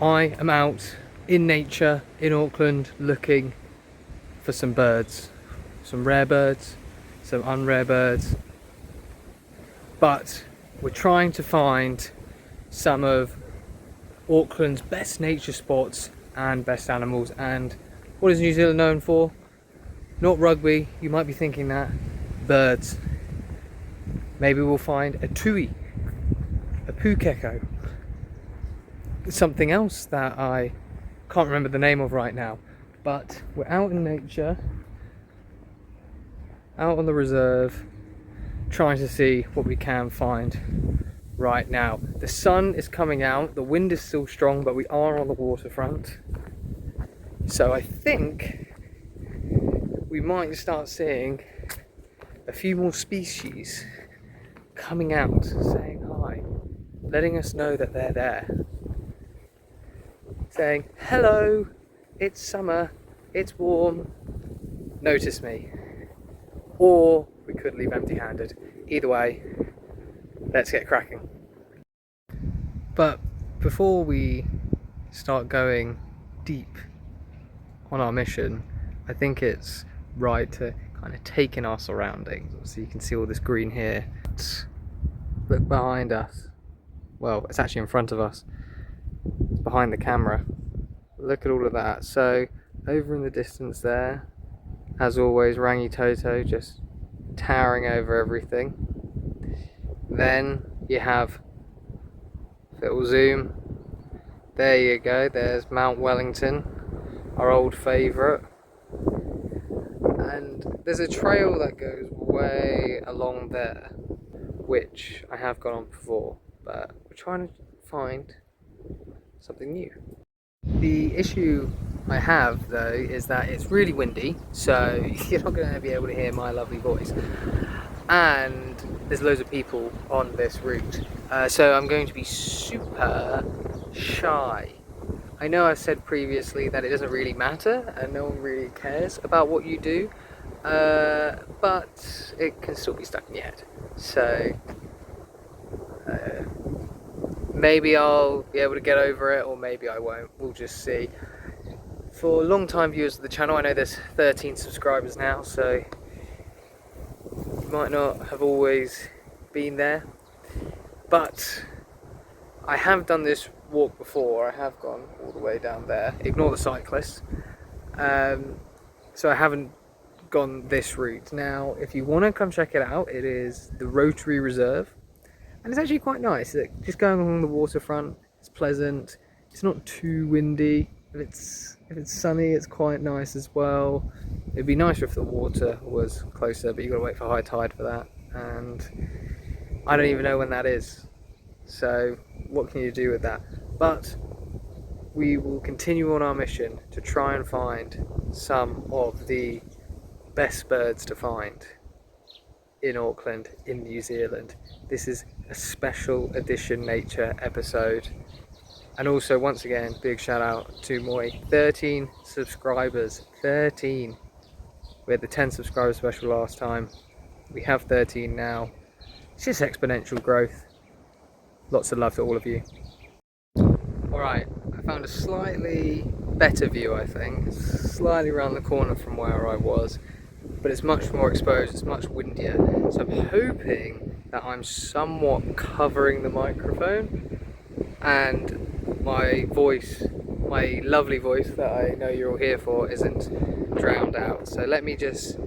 I am out in nature in Auckland looking for some birds, some rare birds, some unrare birds, but we're trying to find some of Auckland's best nature spots and best animals. And what is New Zealand known for? Not rugby, you might be thinking that. Birds. Maybe we'll find a tui, a pukeko, something else that I can't remember the name of right now. But we're out in nature, out on the reserve, trying to see what we can find right now. The sun is coming out, the wind is still strong, but we are on the waterfront. So I think we might start seeing a few more species coming out, saying hi, letting us know that they're there. Saying, hello, it's summer, it's warm, notice me. Or we could leave empty-handed. Either way, let's get cracking. But before we start going deep on our mission, I think it's right to kind of take in our surroundings. So you can see all this green here. Look behind us. Well, it's actually in front of us. It's behind the camera. Look at all of that. So over in the distance there, as always, Rangitoto just towering over everything. Then you have little zoom. There you go. There's Mount Wellington, our old favourite. And there's a trail that goes way along there, which I have gone on before, but we're trying to find something new. The issue I have though is that it's really windy, so you're not going to be able to hear my lovely voice, and there's loads of people on this route, so I'm going to be super shy. I know I've said previously that it doesn't really matter and no one really cares about what you do, but it can still be stuck in your head. So maybe I'll be able to get over it, or maybe I won't. We'll just see. For long-time viewers of the channel, I know there's 13 subscribers now, so you might not have always been there. But I have done this walk before. I have gone all the way down there. Ignore the cyclists. So I haven't gone this route. Now, if you want to come check it out, it is the Rotary Reserve. And it's actually quite nice. Just going along the waterfront, it's pleasant. It's not too windy. If it's sunny, it's quite nice as well. It'd be nicer if the water was closer, but you've got to wait for high tide for that. And I don't even know when that is. So what can you do with that? But we will continue on our mission to try and find some of the best birds to find in Auckland, in New Zealand. This is a special edition nature episode. And also, once again, big shout out to my 13 subscribers. 13. We had the 10 subscriber special last time. We have 13 now. It's just exponential growth. Lots of love to all of you. Alright, I found a slightly better view, I think. It's slightly around the corner from where I was, but it's much more exposed, it's much windier. So I'm hoping that I'm somewhat covering the microphone and my voice, my lovely voice that I know you're all here for, isn't drowned out. So let me just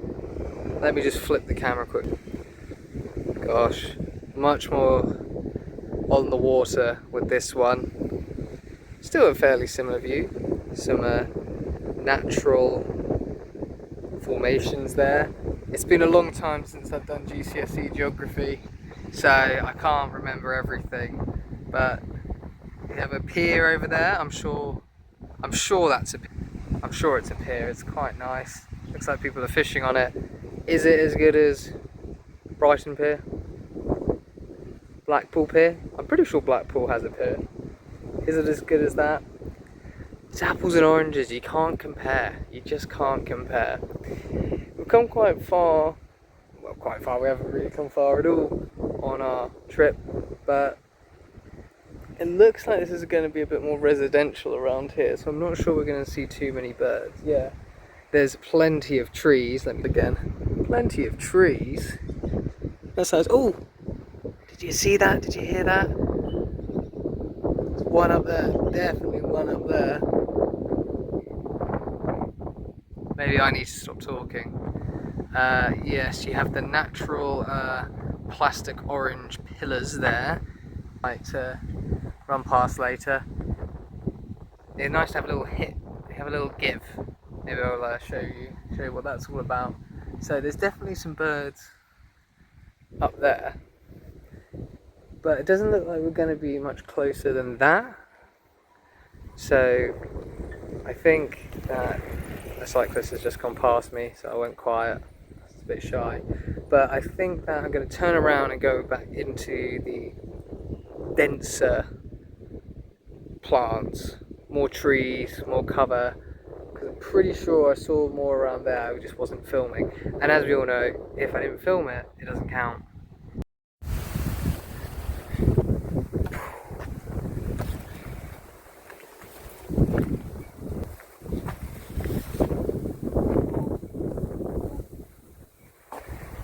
flip the camera quick. Gosh, much more on the water with this one. Still a fairly similar view. Some natural formations there. It's been a long time since I've done GCSE geography, so I can't remember everything, but we have a pier over there. I'm sure it's a pier. It's quite nice. Looks like people are fishing on it. Is it as good as Brighton Pier? Blackpool Pier? I'm pretty sure Blackpool has a pier. Is it as good as that? It's apples and oranges. You can't compare. You just can't compare. We've come quite far. Well, quite far. We haven't really come far at all on our trip, but It looks like this is going to be a bit more residential around here, so I'm not sure we're going to see too many birds. Yeah, there's plenty of trees. Let me again. Plenty of trees. That sounds. Oh, did you see that? Did you hear that? There's one up there. Definitely one up there. Maybe I need to stop talking. Yes, you have the natural plastic orange pillars there. Like to run past later. They're nice to have a little hit. They have a little give. Maybe I'll show you what that's all about. So there's definitely some birds up there, but it doesn't look like we're going to be much closer than that. So I think that a cyclist has just gone past me, so I went quiet. It's a bit shy, but I think that I'm going to turn around and go back into the denser plants, more trees, more cover, because I'm pretty sure I saw more around there. I just wasn't filming, and as we all know, if I didn't film it, it doesn't count.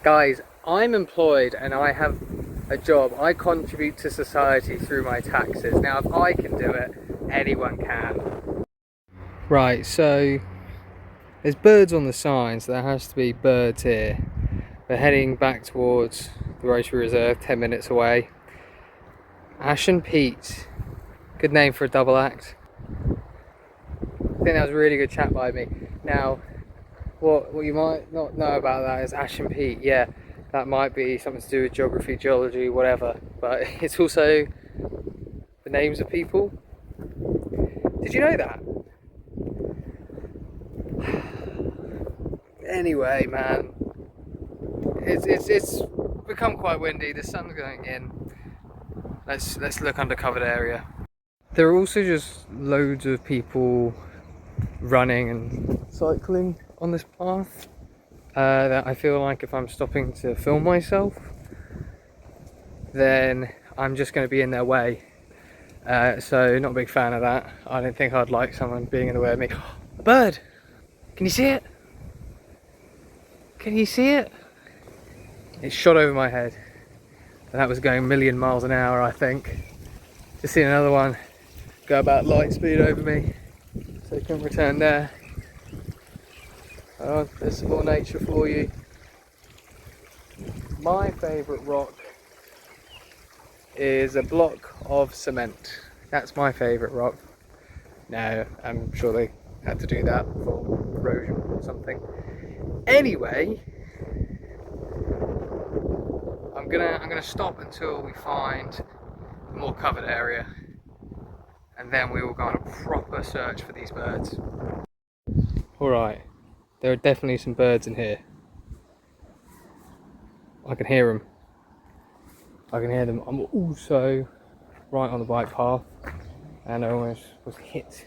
Guys, I'm employed and I have a job. I contribute to society through my taxes. Now, if I can do it, anyone can. Right, so there's birds on the sign, so there has to be birds here. We're heading back towards the Rotary Reserve, 10 minutes away. Ash and Pete, good name for a double act. I think that was a really good chat by me. Now, what you might not know about that is Ash and Pete. Yeah, that might be something to do with geography, geology, whatever. But it's also the names of people. Did you know that? Anyway, man, it's become quite windy. The sun's going in. Let's look under covered area. There are also just loads of people running and cycling on this path that I feel like if I'm stopping to film myself, then I'm just going to be in their way. So not a big fan of that. I don't think I'd like someone being in the way of me. A bird! Can you see it? Can you see it? It shot over my head. And that was going a million miles an hour, I think. Just seen another one go about light speed over me. So you can return there. Oh, there's some more nature for you. My favourite rock is a block of cement. That's my favourite rock. No, I'm sure they had to do that for erosion or something. Anyway, I'm gonna stop until we find a more covered area, and then we will go on a proper search for these birds. Alright, there are definitely some birds in here. I can hear them. I can hear them. I'm also right on the bike path, and I almost was hit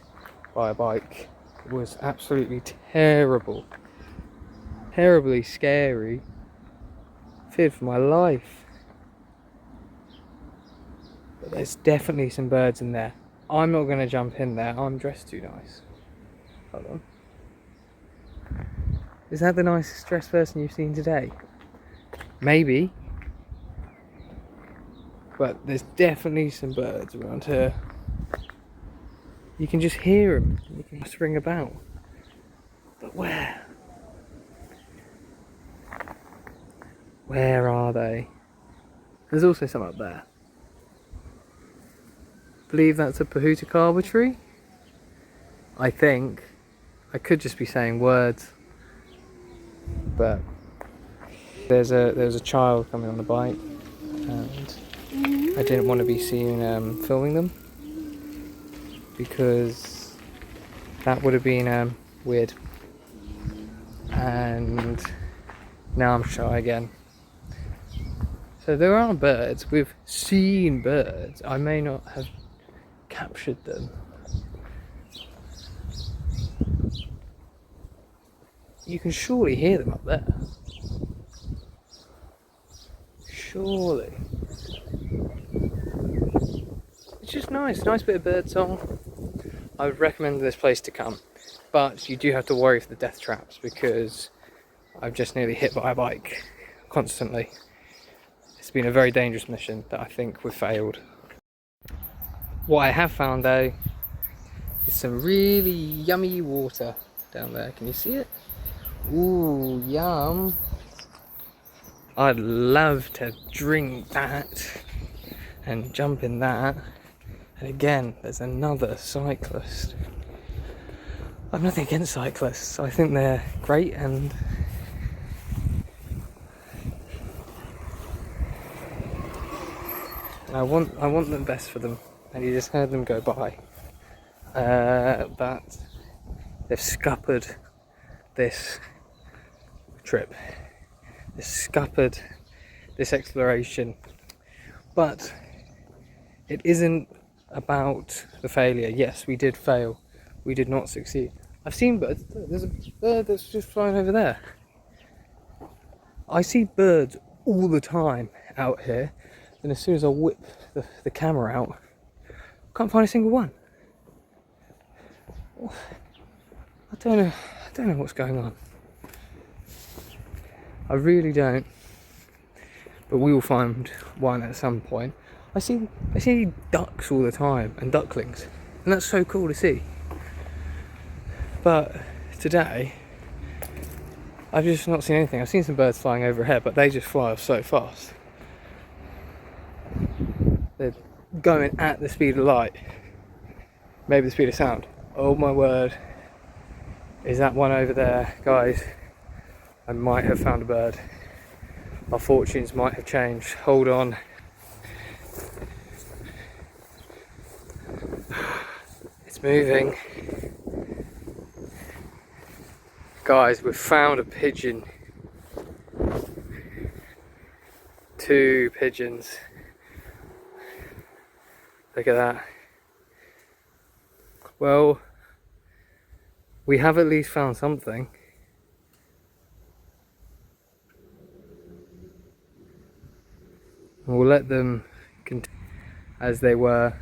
by a bike. It was absolutely terrible. Terribly scary. Feared for my life. But there's definitely some birds in there. I'm not going to jump in there. I'm dressed too nice. Hold on. Is that the nicest dressed person you've seen today? Maybe. But there's definitely some birds around here. You can just hear them. You can just ring about. But where? Where are they? There's also some up there. I believe that's a Pohutucaba tree. I think. I could just be saying words. But there's a child coming on the bike, and I didn't want to be seen filming them because that would have been weird. And now I'm shy again. So there are birds. We've seen birds. I may not have captured them. You can surely hear them up there. Surely. It's just nice bit of bird song. I would recommend this place to come, but you do have to worry for the death traps because I've just nearly hit by a bike constantly. It's been a very dangerous mission that I think we've failed. What I have found though is some really yummy water down there. Can you see it? Ooh, yum. I'd love to drink that and jump in that. And again, there's another cyclist. I've nothing against cyclists. I think they're great and I want the best for them. And you just heard them go by. But they've scuppered this trip. They've scuppered this exploration. But it isn't about the failure. Yes, we did fail. We did not succeed. I've seen birds. There's a bird that's just flying over there. I see birds all the time out here. And as soon as I whip the camera out, I can't find a single one. I don't know what's going on. I really don't. But we will find one at some point. I see ducks all the time and ducklings, and that's so cool to see. But today, I've just not seen anything. I've seen some birds flying overhead, but they just fly off so fast. They're going at the speed of light. Maybe the speed of sound. Oh my word. Is that one over there? Guys, I might have found a bird. Our fortunes might have changed. Hold on. It's moving. Guys, we've found a pigeon. 2 pigeons. Look at that. Well, we have at least found something. We'll let them continue as they were.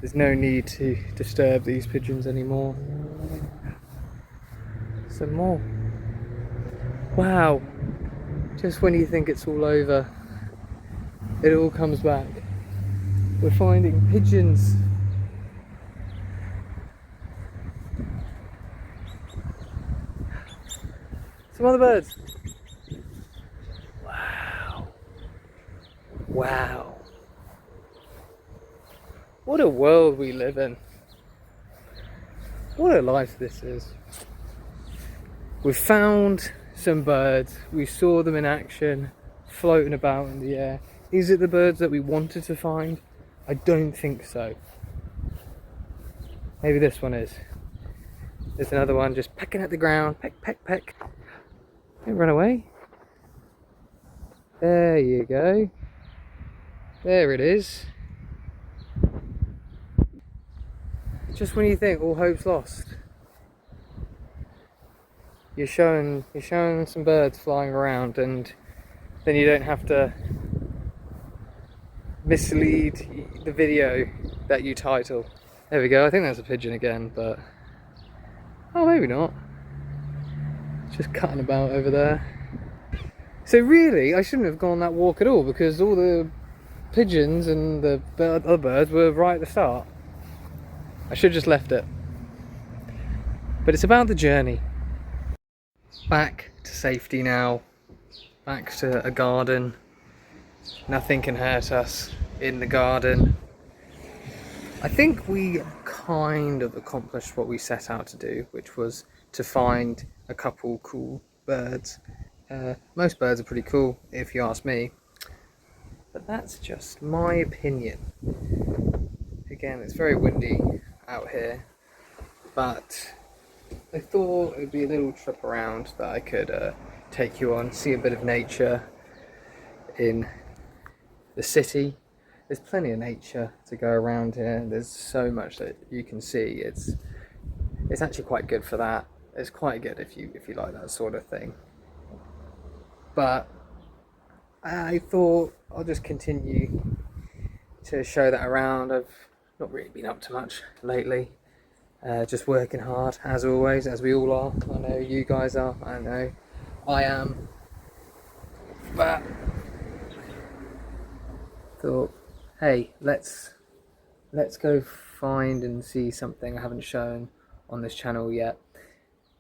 There's no need to disturb these pigeons anymore. Some more. Wow. Just when you think it's all over, it all comes back. We're finding pigeons. Some other birds. Wow. Wow. What a world we live in. What a life this is. We found some birds. We saw them in action, floating about in the air. Is it the birds that we wanted to find? I don't think so. Maybe this one is. There's another one just pecking at the ground. Peck, peck, peck. Don't run away. There you go. There it is. Just when you think all hope's lost, you're showing some birds flying around, and then you don't have to mislead the video that you title. There we go. I think that's a pigeon again, but oh, maybe not. Just cutting about over there. So really, I shouldn't have gone that walk at all, because all the pigeons and the other birds were right at the start. I should have just left it. But it's about the journey. Back to safety now. Back to a garden. Nothing can hurt us in the garden. I think we kind of accomplished what we set out to do, which was to find a couple cool birds. Most birds are pretty cool, if you ask me. But that's just my opinion. Again, it's very windy out here, but I thought it would be a little trip around that I could take you on, see a bit of nature in the city. There's plenty of nature to go around here. There's so much that you can see. It's actually quite good for that. It's quite good if you like that sort of thing. But I thought I'll just continue to show that around. I've not really been up to much lately. Just working hard, as always, as we all are. I know you guys are, I know I am. But thought, hey, let's go find and see something I haven't shown on this channel yet.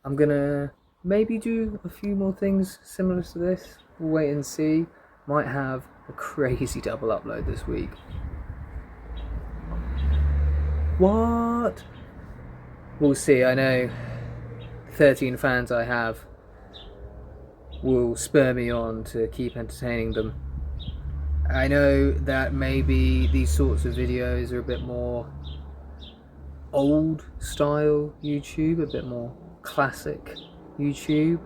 I'm gonna maybe do a few more things similar to this. We'll wait and see. Might have a crazy double upload this week. What? We'll see. I know 13 fans I have will spur me on to keep entertaining them. I know that maybe these sorts of videos are a bit more old style YouTube, a bit more classic YouTube,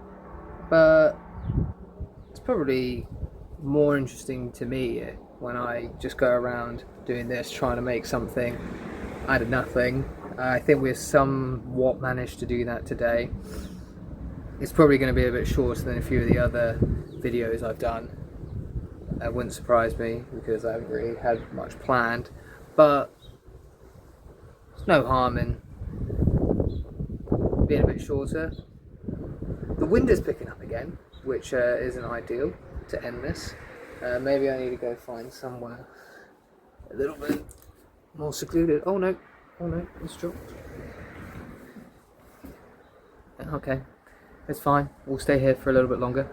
but it's probably more interesting to me when I just go around doing this, trying to make something out of nothing. I think we've somewhat managed to do that today. It's probably going to be a bit shorter than a few of the other videos I've done. That wouldn't surprise me because I haven't really had much planned, but there's no harm in being a bit shorter. The wind is picking up again, which isn't ideal to end this. Maybe I need to go find somewhere a little bit more secluded. Oh no, it's dropped. Okay, it's fine. We'll stay here for a little bit longer.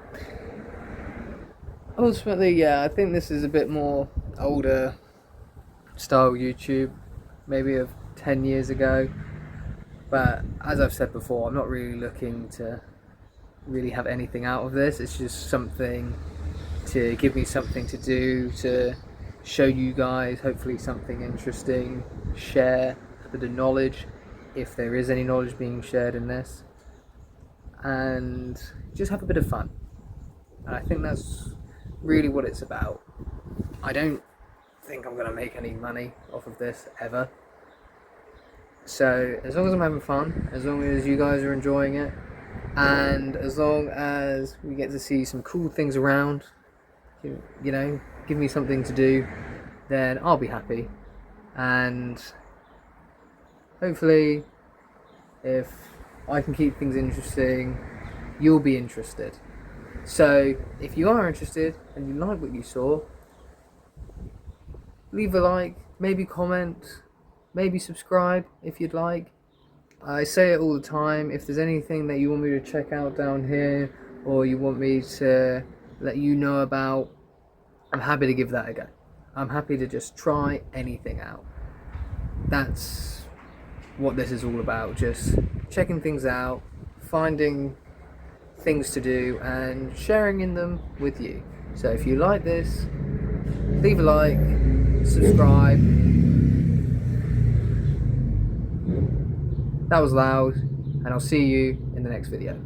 Ultimately, yeah, I think this is a bit more older style YouTube, maybe of 10 years ago. But as I've said before, I'm not really looking to really have anything out of this. It's just something to give me something to do, to show you guys hopefully something interesting, share a bit of knowledge if there is any knowledge being shared in this, and just have a bit of fun. And I think that's really what it's about. I don't think I'm going to make any money off of this ever. So as long as I'm having fun, as long as you guys are enjoying it, and as long as we get to see some cool things around, you know, give me something to do, then I'll be happy. And hopefully, if I can keep things interesting, you'll be interested. So if you are interested and you like what you saw, leave a like, maybe comment, maybe subscribe if you'd like. I say it all the time. If there's anything that you want me to check out down here, or you want me to let you know about, I'm happy to give that a go. I'm happy to just try anything out. That's what this is all about, just checking things out, finding things to do and sharing in them with you. So if you like this, leave a like, subscribe. That was loud, and I'll see you in the next video.